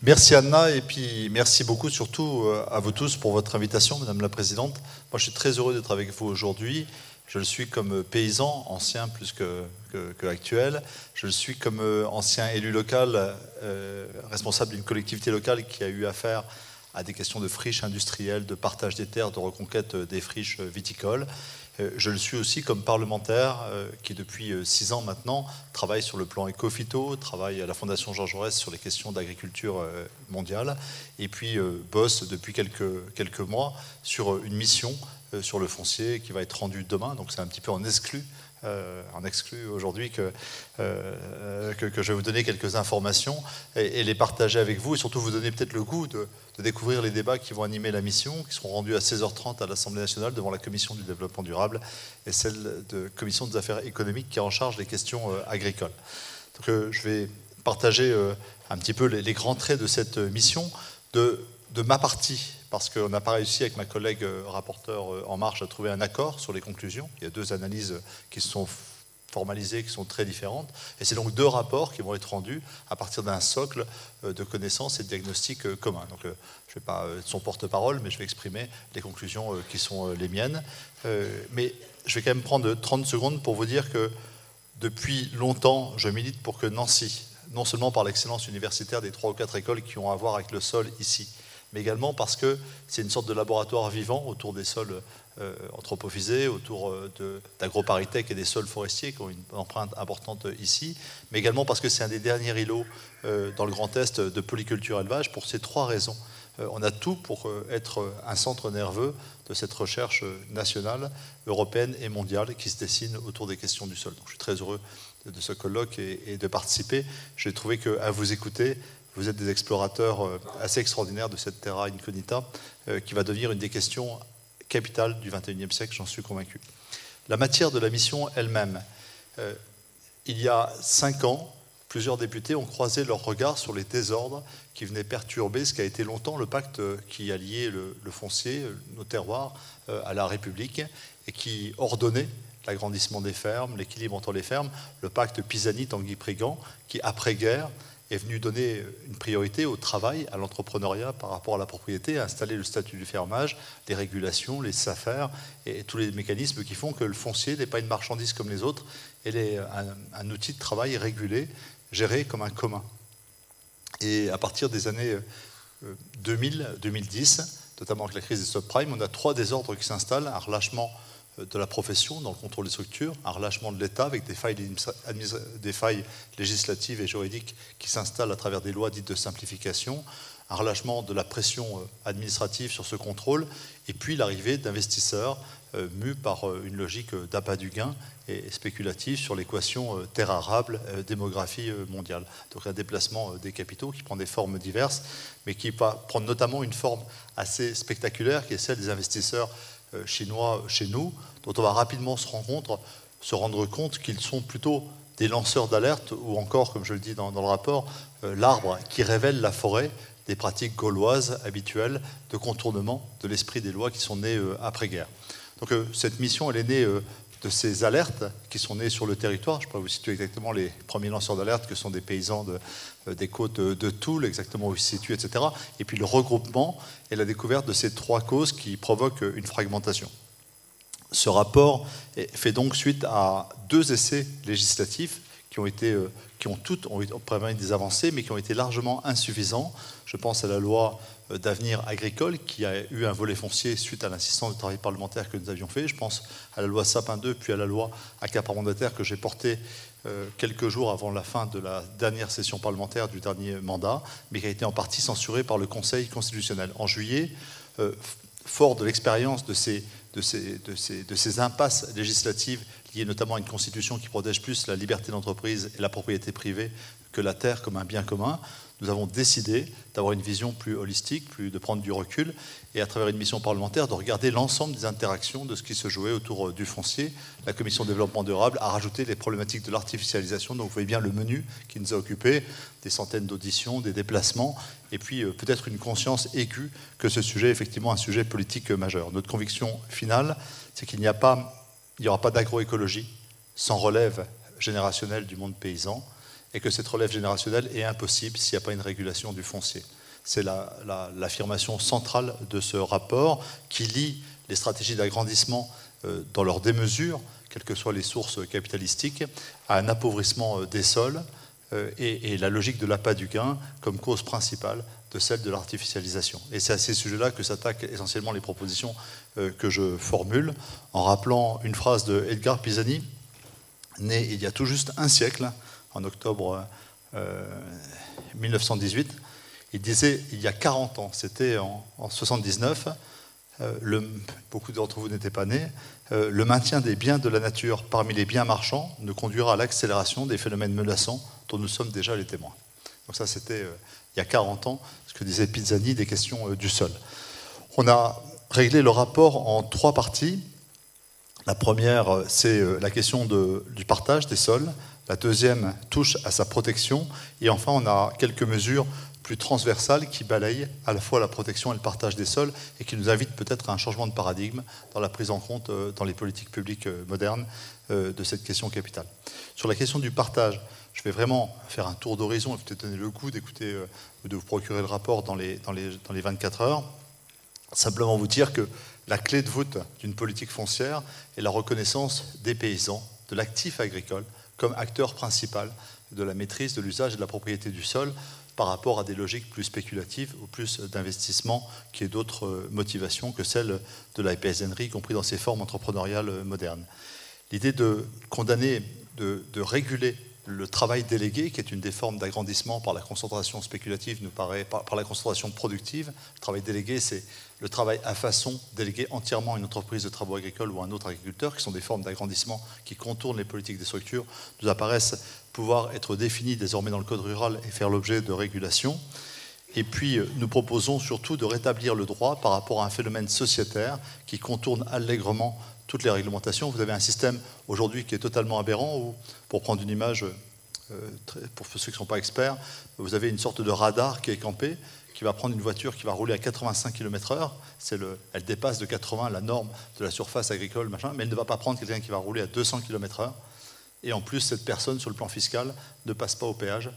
Merci Anna, et puis merci beaucoup surtout à vous tous pour votre invitation, Madame la Présidente. Moi, je suis très heureux d'être avec vous aujourd'hui. Je le suis comme paysan, ancien plus que actuel. Je le suis comme ancien élu local, responsable d'une collectivité locale qui a eu affaire à des questions de friches industrielles, de partage des terres, de reconquête des friches viticoles. Je le suis aussi comme parlementaire qui, depuis 6 ans maintenant, travaille sur le plan éco-phyto, travaille à la Fondation Jean Jaurès sur les questions d'agriculture mondiale, et puis bosse depuis quelques mois sur une mission sur le foncier qui va être rendue demain. Donc c'est un petit peu en exclu aujourd'hui que je vais vous donner quelques informations et les partager avec vous, et surtout vous donner peut-être le goût de découvrir les débats qui vont animer la mission, qui seront rendus à 16h30 à l'Assemblée nationale devant la Commission du développement durable et celle de la Commission des affaires économiques qui est en charge des questions agricoles. Donc je vais partager un petit peu les grands traits de cette mission, de ma partie, parce qu'on n'a pas réussi avec ma collègue rapporteur En Marche à trouver un accord sur les conclusions. Il y a 2 analyses qui se sont formalisées, qui sont très différentes. Et c'est donc 2 rapports qui vont être rendus à partir d'un socle de connaissances et de diagnostics communs. Donc je ne vais pas être son porte-parole, mais je vais exprimer les conclusions qui sont les miennes. Mais je vais quand même prendre 30 secondes pour vous dire que depuis longtemps, je milite pour que Nancy, non seulement par l'excellence universitaire des 3 ou 4 écoles qui ont à voir avec le sol ici, mais également parce que c'est une sorte de laboratoire vivant autour des sols anthropophysés, autour d'AgroParisTech et des sols forestiers qui ont une empreinte importante ici, mais également parce que c'est un des derniers îlots dans le Grand Est de polyculture élevage. Pour ces 3 raisons, on a tout pour être un centre nerveux de cette recherche nationale, européenne et mondiale qui se dessine autour des questions du sol. Donc, je suis très heureux de ce colloque et de participer. J'ai trouvé qu'à vous écouter, vous êtes des explorateurs assez extraordinaires de cette terra incognita qui va devenir une des questions capitales du XXIe siècle, j'en suis convaincu. La matière de la mission elle-même. Il y a 5 ans, plusieurs députés ont croisé leur regard sur les désordres qui venaient perturber ce qui a été longtemps le pacte qui a lié le foncier, nos terroirs, à la République et qui ordonnait l'agrandissement des fermes, l'équilibre entre les fermes, le pacte Pisani-Tanguy-Prigand qui, après-guerre, est venu donner une priorité au travail, à l'entrepreneuriat par rapport à la propriété, à installer le statut du fermage, les régulations, les SAFER et tous les mécanismes qui font que le foncier n'est pas une marchandise comme les autres, elle est un outil de travail régulé, géré comme un commun. Et à partir des années 2000-2010, notamment avec la crise des subprimes, on a 3 désordres qui s'installent, un relâchement de la profession dans le contrôle des structures, un relâchement de l'État avec des failles législatives et juridiques qui s'installent à travers des lois dites de simplification, un relâchement de la pression administrative sur ce contrôle, et puis l'arrivée d'investisseurs mus par une logique d'appât du gain et spéculative sur l'équation terre arable, démographie mondiale. Donc un déplacement des capitaux qui prend des formes diverses, mais qui va prendre notamment une forme assez spectaculaire qui est celle des investisseurs chinois chez nous, dont on va rapidement se rendre compte qu'ils sont plutôt des lanceurs d'alerte, ou encore, comme je le dis dans le rapport, l'arbre qui révèle la forêt des pratiques gauloises habituelles de contournement de l'esprit des lois qui sont nées après-guerre. Donc cette mission, elle est née de ces alertes qui sont nées sur le territoire. Je peux vous situer exactement les premiers lanceurs d'alerte que sont des paysans des côtes de Toul, exactement où ils se situent, etc. Et puis le regroupement et la découverte de ces 3 causes qui provoquent une fragmentation. Ce rapport fait donc suite à 2 essais législatifs qui ont permis des avancées, mais qui ont été largement insuffisants. Je pense à la loi d'avenir agricole, qui a eu un volet foncier suite à l'insistance du travail parlementaire que nous avions fait. Je pense à la loi Sapin 2, puis à la loi accaparement de terre que j'ai portée quelques jours avant la fin de la dernière session parlementaire du dernier mandat, mais qui a été en partie censurée par le Conseil constitutionnel. En juillet, fort de l'expérience de ces impasses législatives liées notamment à une constitution qui protège plus la liberté d'entreprise et la propriété privée que la terre comme un bien commun, nous avons décidé d'avoir une vision plus holistique, de prendre du recul, et à travers une mission parlementaire, de regarder l'ensemble des interactions de ce qui se jouait autour du foncier. La Commission développement durable a rajouté les problématiques de l'artificialisation, donc vous voyez bien le menu qui nous a occupé, des centaines d'auditions, des déplacements, et puis peut-être une conscience aiguë que ce sujet est effectivement un sujet politique majeur. Notre conviction finale, c'est qu'il n'y aura pas d'agroécologie sans relève générationnelle du monde paysan, et que cette relève générationnelle est impossible s'il n'y a pas une régulation du foncier. C'est l'affirmation centrale de ce rapport qui lie les stratégies d'agrandissement dans leur démesure, quelles que soient les sources capitalistiques, à un appauvrissement des sols et la logique de l'appât du gain comme cause principale de celle de l'artificialisation. Et c'est à ces sujets-là que s'attaquent essentiellement les propositions que je formule, en rappelant une phrase de Edgar Pisani, né il y a tout juste un siècle, en octobre 1918. Il disait, il y a 40 ans, c'était en 79, beaucoup d'entre vous n'étaient pas nés, le maintien des biens de la nature parmi les biens marchands ne conduira à l'accélération des phénomènes menaçants dont nous sommes déjà les témoins. Donc ça, c'était il y a 40 ans, ce que disait Pisani des questions du sol. On a réglé le rapport en 3 parties. La première, c'est la question du partage des sols. La deuxième touche à sa protection. Et enfin, on a quelques mesures plus transversales qui balayent à la fois la protection et le partage des sols et qui nous invitent peut-être à un changement de paradigme dans la prise en compte dans les politiques publiques modernes de cette question capitale. Sur la question du partage, je vais vraiment faire un tour d'horizon et peut-être donner le goût d'écouter, de vous procurer le rapport dans les 24 heures. Simplement vous dire que la clé de voûte d'une politique foncière est la reconnaissance des paysans, de l'actif agricole, comme acteur principal de la maîtrise de l'usage et de la propriété du sol par rapport à des logiques plus spéculatives ou plus d'investissement qui aient d'autres motivations que celles de la paysannerie, y compris dans ses formes entrepreneuriales modernes. L'idée de condamner, de réguler le travail délégué, qui est une des formes d'agrandissement par la concentration spéculative, nous paraît, par la concentration productive. Le travail délégué, c'est le travail à façon délégué entièrement à une entreprise de travaux agricoles ou à un autre agriculteur, qui sont des formes d'agrandissement qui contournent les politiques des structures, nous apparaissent pouvoir être définies désormais dans le code rural et faire l'objet de régulation. Et puis, nous proposons surtout de rétablir le droit par rapport à un phénomène sociétaire qui contourne allègrement toutes les réglementations. Vous avez un système aujourd'hui qui est totalement aberrant où, pour prendre une image, pour ceux qui ne sont pas experts, vous avez une sorte de radar qui est campé, qui va prendre une voiture qui va rouler à 85 km/h. Elle dépasse de 80 la norme de la surface agricole, machin, mais elle ne va pas prendre quelqu'un qui va rouler à 200 km/h. Et en plus, cette personne, sur le plan fiscal, ne passe pas au péage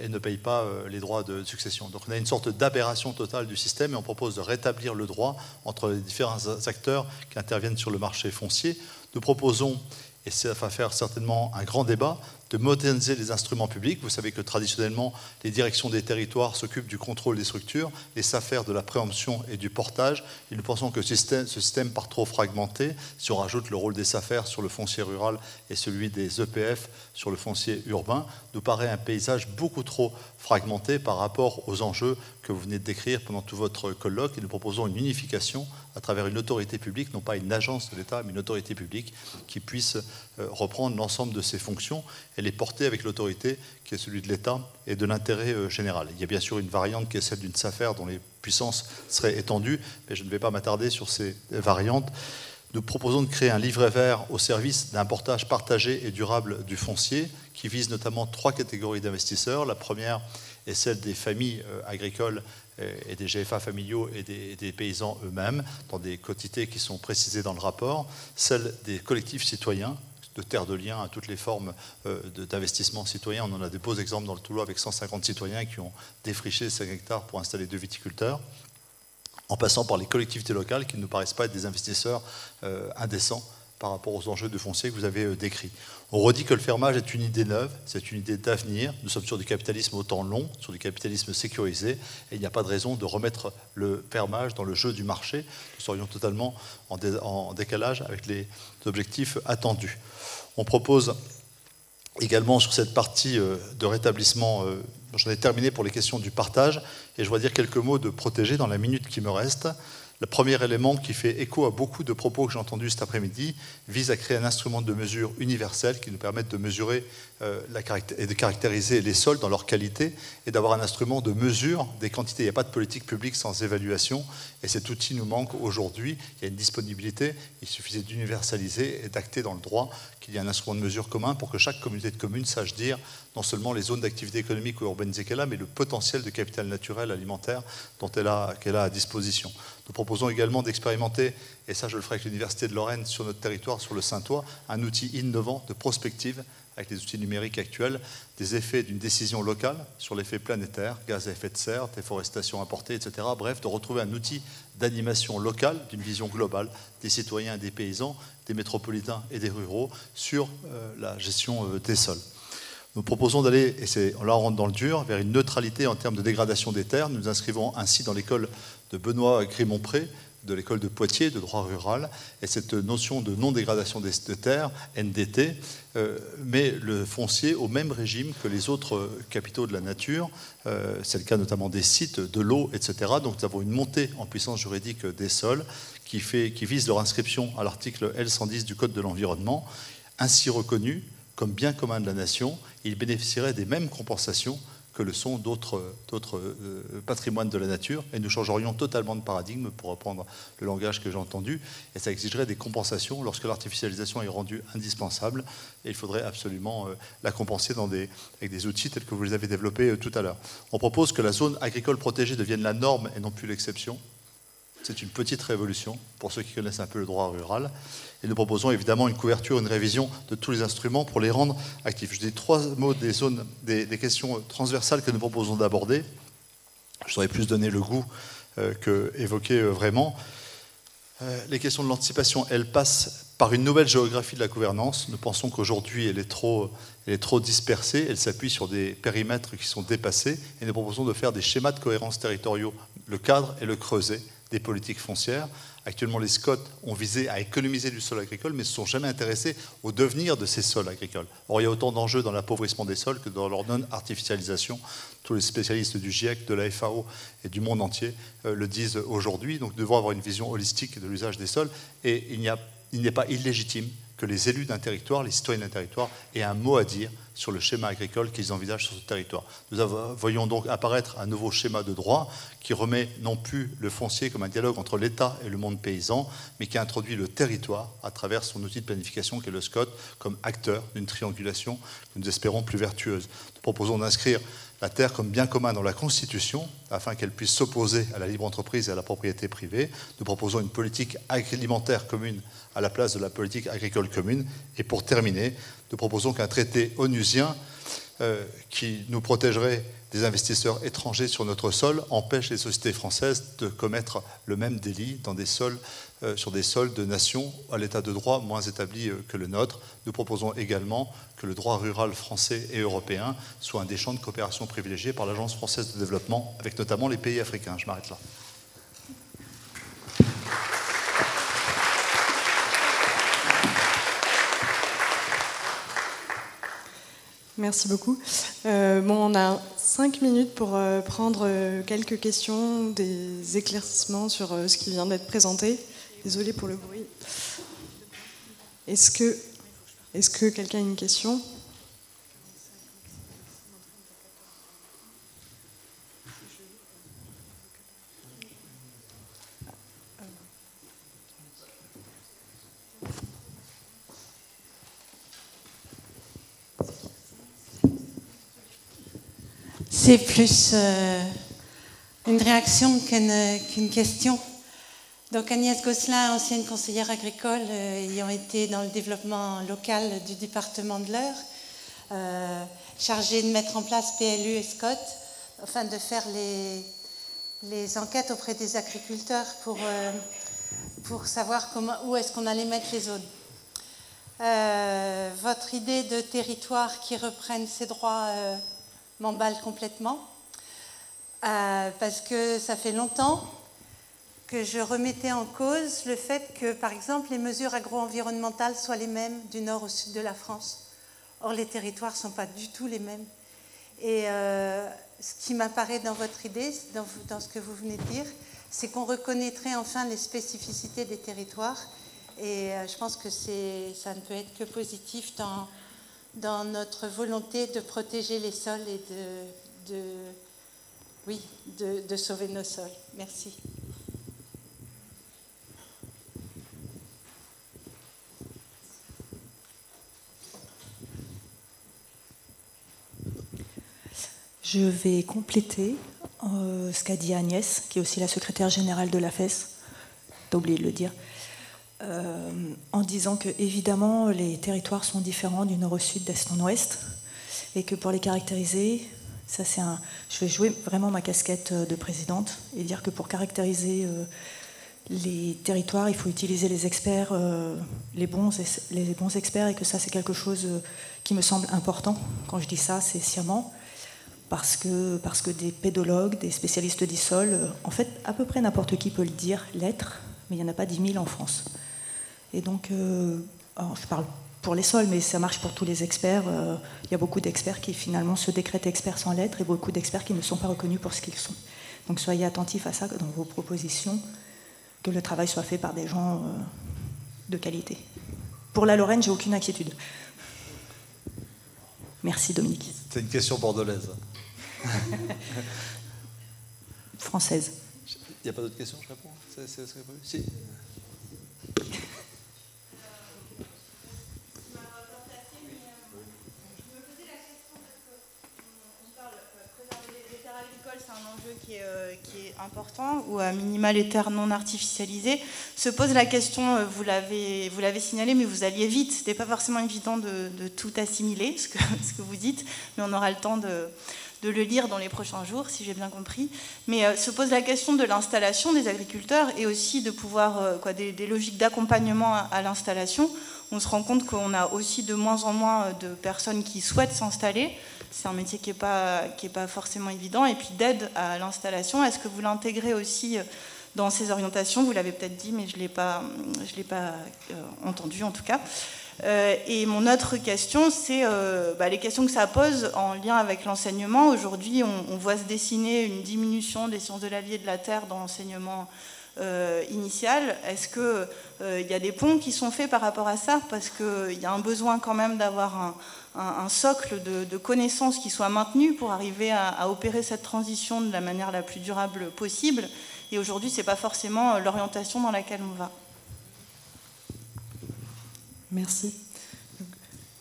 et ne paye pas les droits de succession. Donc on a une sorte d'aberration totale du système et on propose de rétablir le droit entre les différents acteurs qui interviennent sur le marché foncier. Nous proposons, et ça va faire certainement un grand débat, de moderniser les instruments publics. Vous savez que traditionnellement, les directions des territoires s'occupent du contrôle des structures, les SAFER de la préemption et du portage. Et nous pensons que ce système part trop fragmenté. Si on rajoute le rôle des SAFER sur le foncier rural et celui des EPF sur le foncier urbain, nous paraît un paysage beaucoup trop fragmenté par rapport aux enjeux que vous venez de décrire pendant tout votre colloque. Et nous proposons une unification à travers une autorité publique, non pas une agence de l'État, mais une autorité publique qui puisse reprendre l'ensemble de ses fonctions et les porter avec l'autorité qui est celui de l'État et de l'intérêt général. Il y a bien sûr une variante qui est celle d'une SAFER dont les puissances seraient étendues, mais je ne vais pas m'attarder sur ces variantes. Nous proposons de créer un livret vert au service d'un portage partagé et durable du foncier qui vise notamment 3 catégories d'investisseurs. La première est celle des familles agricoles et des GFA familiaux et des paysans eux-mêmes, dans des quotités qui sont précisées dans le rapport. Celle des collectifs citoyens, de terre de liens à toutes les formes d'investissement citoyen. On en a des beaux exemples dans le Toulouse avec 150 citoyens qui ont défriché 5 hectares pour installer 2 viticulteurs, en passant par les collectivités locales qui ne nous paraissent pas être des investisseurs indécents par rapport aux enjeux de foncier que vous avez décrits. On redit que le fermage est une idée neuve, c'est une idée d'avenir. Nous sommes sur du capitalisme au temps long, sur du capitalisme sécurisé, et il n'y a pas de raison de remettre le fermage dans le jeu du marché. Nous serions totalement en décalage avec les objectifs attendus. On propose également sur cette partie de rétablissement, j'en ai terminé pour les questions du partage, et je voudrais dire quelques mots de protéger dans la minute qui me reste. Le premier élément qui fait écho à beaucoup de propos que j'ai entendus cet après-midi vise à créer un instrument de mesure universel qui nous permette de mesurer et de caractériser les sols dans leur qualité et d'avoir un instrument de mesure des quantités. Il n'y a pas de politique publique sans évaluation et cet outil nous manque aujourd'hui. Il y a une disponibilité, il suffisait d'universaliser et d'acter dans le droit qu'il y a un instrument de mesure commun pour que chaque communauté de communes sache dire non seulement les zones d'activité économique ou urbanisée qu'elle a, mais le potentiel de capital naturel alimentaire qu'elle a à disposition. Nous proposons également d'expérimenter, et ça je le ferai avec l'Université de Lorraine sur notre territoire, sur le Saintois, un outil innovant de prospective avec les outils numériques actuels, des effets d'une décision locale sur l'effet planétaire, gaz à effet de serre, déforestation importée, etc. Bref, de retrouver un outil d'animation locale, d'une vision globale des citoyens et des paysans, des métropolitains et des ruraux sur la gestion des sols. Nous proposons d'aller, et là on rentre dans le dur, vers une neutralité en termes de dégradation des terres. Nous nous inscrivons ainsi dans l'école de Benoît Grimont-Pré, de l'école de Poitiers, de droit rural, et cette notion de non-dégradation de terres, NDT, met le foncier au même régime que les autres capitaux de la nature. C'est le cas notamment des sites, de l'eau, etc. Donc nous avons une montée en puissance juridique des sols qui vise leur inscription à l'article L110 du Code de l'environnement, ainsi reconnu comme bien commun de la nation. Ils bénéficieraient des mêmes compensations que le sont d'autres patrimoines de la nature, et nous changerions totalement de paradigme, pour reprendre le langage que j'ai entendu, et ça exigerait des compensations lorsque l'artificialisation est rendue indispensable, et il faudrait absolument la compenser avec des outils tels que vous les avez développés tout à l'heure. On propose que la zone agricole protégée devienne la norme et non plus l'exception. C'est une petite révolution pour ceux qui connaissent un peu le droit rural. Et nous proposons évidemment une couverture, une révision de tous les instruments pour les rendre actifs. Je dis 3 mots des questions transversales que nous proposons d'aborder. Je saurais plus donner le goût que évoquer vraiment. Les questions de l'anticipation, elles passent par une nouvelle géographie de la gouvernance. Nous pensons qu'aujourd'hui, elle est trop dispersée. Elle s'appuie sur des périmètres qui sont dépassés. Et nous proposons de faire des schémas de cohérence territoriaux, le cadre et le creuset des politiques foncières. Actuellement, les SCOT ont visé à économiser du sol agricole, mais ne se sont jamais intéressés au devenir de ces sols agricoles. Or, il y a autant d'enjeux dans l'appauvrissement des sols que dans leur non-artificialisation. Tous les spécialistes du GIEC, de la FAO et du monde entier le disent aujourd'hui. Donc, nous devons avoir une vision holistique de l'usage des sols. Et il n'est pas illégitime que les élus d'un territoire, les citoyens d'un territoire, aient un mot à dire sur le schéma agricole qu'ils envisagent sur ce territoire. Nous voyons donc apparaître un nouveau schéma de droit qui remet non plus le foncier comme un dialogue entre l'État et le monde paysan, mais qui introduit le territoire à travers son outil de planification qui est le SCOT comme acteur d'une triangulation que nous espérons plus vertueuse. Nous proposons d'inscrire la terre comme bien commun dans la Constitution, afin qu'elle puisse s'opposer à la libre entreprise et à la propriété privée. Nous proposons une politique alimentaire commune à la place de la politique agricole commune. Et pour terminer, nous proposons qu'un traité onusien qui nous protégerait des investisseurs étrangers sur notre sol empêche les sociétés françaises de commettre le même délit dans des sols, sur des sols de nations à l'état de droit moins établi que le nôtre. Nous proposons également que le droit rural français et européen soit un des champs de coopération privilégiés par l'Agence française de développement, avec notamment les pays africains. Je m'arrête là. Merci beaucoup. On a 5 minutes pour prendre quelques questions, des éclaircissements sur ce qui vient d'être présenté. Désolée pour le bruit. Est-ce que quelqu'un a une question ? C'est plus une réaction qu'une question. Donc Agnès Gosselin, ancienne conseillère agricole, ayant été dans le développement local du département de l'Eure, chargée de mettre en place PLU et SCOT, afin de faire les enquêtes auprès des agriculteurs pour savoir où est-ce qu'on allait mettre les zones. Votre idée de territoire qui reprenne ses droits m'emballe complètement, parce que ça fait longtemps que je remettais en cause le fait que, par exemple, les mesures agro-environnementales soient les mêmes du nord au sud de la France. Or, les territoires ne sont pas du tout les mêmes. Et ce qui m'apparaît dans votre idée, dans ce que vous venez de dire, c'est qu'on reconnaîtrait enfin les spécificités des territoires. Et je pense que ça ne peut être que positif dans notre volonté de protéger les sols et de sauver nos sols. Merci. Je vais compléter ce qu'a dit Agnès, qui est aussi la secrétaire générale de l'AFES. T'as oublié de le dire. en disant que, évidemment, les territoires sont différents du nord au sud, d'est en ouest, et que pour les caractériser, ça c'est je vais jouer vraiment ma casquette de présidente et dire que pour caractériser les territoires, il faut utiliser les experts, les bons experts, et que ça c'est quelque chose qui me semble important. Quand je dis ça, c'est sciemment, parce que des pédologues, des spécialistes du sol, en fait, à peu près n'importe qui peut le dire, l'être, mais il n'y en a pas 10 000 en France. Et donc, je parle pour les sols, mais ça marche pour tous les experts. Il y a beaucoup d'experts qui finalement se décrètent experts sans lettres, et beaucoup d'experts qui ne sont pas reconnus pour ce qu'ils sont. Donc soyez attentifs à ça dans vos propositions, que le travail soit fait par des gens de qualité. Pour la Lorraine, j'ai aucune inquiétude. Merci Dominique. C'est une question bordelaise. Française. Il n'y a pas d'autres questions, je réponds. Si. C'est un enjeu qui est important, ou à minima les terres non artificialisées. Se pose la question, vous l'avez signalé, mais vous alliez vite. Ce n'était pas forcément évident de tout assimiler, ce que vous dites, mais on aura le temps de le lire dans les prochains jours, si j'ai bien compris. Mais se pose la question de l'installation des agriculteurs et aussi de pouvoir, des logiques d'accompagnement à l'installation. On se rend compte qu'on a aussi de moins en moins de personnes qui souhaitent s'installer. C'est un métier qui n'est pas forcément évident. Et puis d'aide à l'installation, est-ce que vous l'intégrez aussi dans ces orientations? Vous l'avez peut-être dit, mais je ne l'ai pas entendu en tout cas. Et mon autre question, c'est les questions que ça pose en lien avec l'enseignement. Aujourd'hui, on voit se dessiner une diminution des sciences de la vie et de la terre dans l'enseignement initial. Est-ce qu'il y a des ponts qui sont faits par rapport à ça? Parce qu'il y a un besoin quand même d'avoir un socle de connaissances qui soit maintenu pour arriver à opérer cette transition de la manière la plus durable possible. Et aujourd'hui, ce n'est pas forcément l'orientation dans laquelle on va. Merci.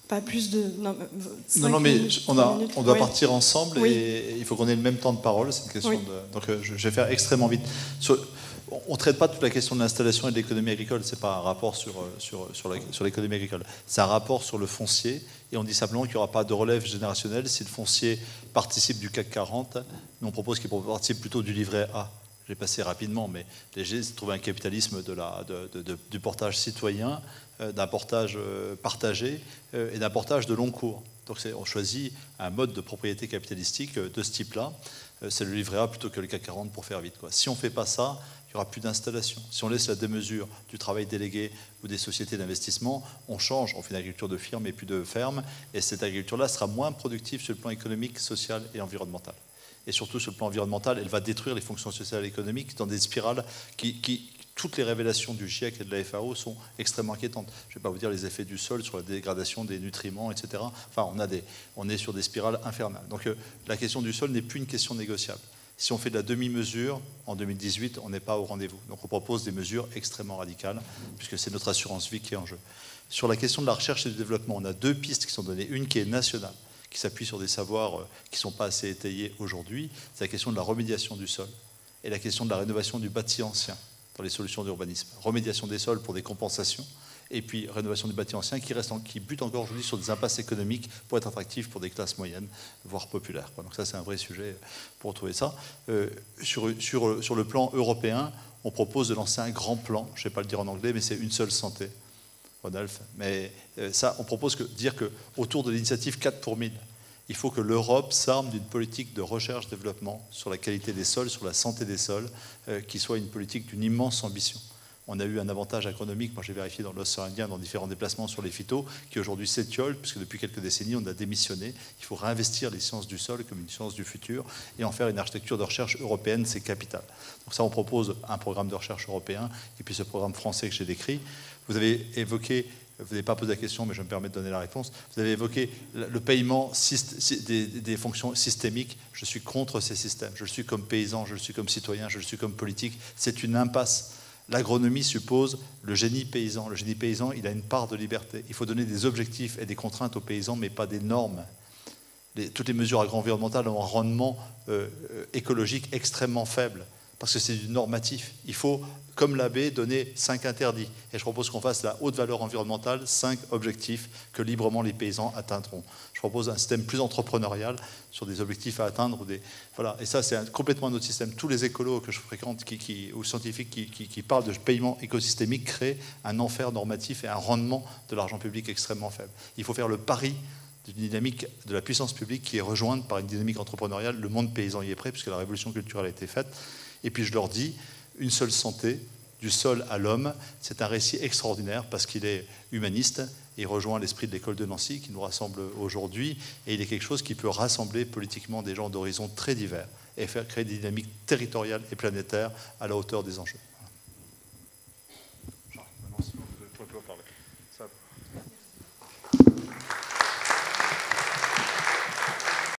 Pas plus de... Non, mais on doit partir ensemble, oui. Et il faut qu'on ait le même temps de parole. C'est une question oui. Donc je vais faire extrêmement vite. On ne traite pas toute la question de l'installation et de l'économie agricole. Ce n'est pas un rapport sur l'économie agricole. C'est un rapport sur le foncier. Et on dit simplement qu'il n'y aura pas de relève générationnelle si le foncier participe du CAC 40. Nous, on propose qu'il participe plutôt du livret A. Je vais passer rapidement, mais j'ai trouvé un capitalisme du portage citoyen, d'un portage partagé et d'un portage de long cours. Donc on choisit un mode de propriété capitalistique de ce type-là. C'est le livret A plutôt que le CAC 40 pour faire vite, quoi. Si on ne fait pas ça, il n'y aura plus d'installation. Si on laisse la démesure du travail délégué ou des sociétés d'investissement, on change, on fait une agriculture de firme et plus de ferme, et cette agriculture-là sera moins productive sur le plan économique, social et environnemental. Et surtout sur le plan environnemental, elle va détruire les fonctions sociales et économiques dans des spirales toutes les révélations du GIEC et de la FAO sont extrêmement inquiétantes. Je ne vais pas vous dire les effets du sol sur la dégradation des nutriments, etc. Enfin, on est sur des spirales infernales. Donc la question du sol n'est plus une question négociable. Si on fait de la demi-mesure, en 2018, on n'est pas au rendez-vous. Donc on propose des mesures extrêmement radicales, puisque c'est notre assurance vie qui est en jeu. Sur la question de la recherche et du développement, on a deux pistes qui sont données. Une qui est nationale, qui s'appuie sur des savoirs qui ne sont pas assez étayés aujourd'hui. C'est la question de la remédiation du sol et la question de la rénovation du bâti ancien dans les solutions d'urbanisme. Remédiation des sols pour des compensations, et puis rénovation du bâti ancien qui bute encore aujourd'hui sur des impasses économiques pour être attractif pour des classes moyennes, voire populaires. Donc ça, c'est un vrai sujet pour trouver ça. Sur le plan européen, on propose de lancer un grand plan, je ne vais pas le dire en anglais, mais c'est une seule santé, Rodolphe. Mais ça, on propose dire qu'autour de l'initiative 4 pour 1000, il faut que l'Europe s'arme d'une politique de recherche-développement sur la qualité des sols, sur la santé des sols, qui soit une politique d'une immense ambition. On a eu un avantage agronomique, moi j'ai vérifié dans l'océan Indien, dans différents déplacements sur les phytos, qui aujourd'hui s'étiole, puisque depuis quelques décennies on a démissionné. Il faut réinvestir les sciences du sol comme une science du futur et en faire une architecture de recherche européenne, c'est capital. Donc ça, on propose un programme de recherche européen et puis ce programme français que j'ai décrit. Vous avez évoqué... Vous n'avez pas posé la question, mais je me permets de donner la réponse. Vous avez évoqué le paiement des fonctions systémiques. Je suis contre ces systèmes. Je le suis comme paysan, je le suis comme citoyen, je le suis comme politique. C'est une impasse. L'agronomie suppose le génie paysan. Le génie paysan, il a une part de liberté. Il faut donner des objectifs et des contraintes aux paysans, mais pas des normes. Toutes les mesures agro-environnementales ont un rendement écologique extrêmement faible. parce que c'est du normatif. Il faut, comme l'abbé, donner 5 interdits. Et je propose qu'on fasse la haute valeur environnementale, 5 objectifs que librement les paysans atteindront. Je propose un système plus entrepreneurial sur des objectifs à atteindre. Voilà. Et ça, c'est complètement un autre système. Tous les écolos que je fréquente ou scientifiques qui parlent de paiement écosystémique créent un enfer normatif et un rendement de l'argent public extrêmement faible. Il faut faire le pari d'une dynamique de la puissance publique qui est rejointe par une dynamique entrepreneuriale. Le monde paysan y est prêt, puisque la révolution culturelle a été faite. Et puis je leur dis, une seule santé, du sol à l'homme, c'est un récit extraordinaire parce qu'il est humaniste, il rejoint l'esprit de l'école de Nancy qui nous rassemble aujourd'hui, et il est quelque chose qui peut rassembler politiquement des gens d'horizons très divers et faire créer des dynamiques territoriales et planétaires à la hauteur des enjeux.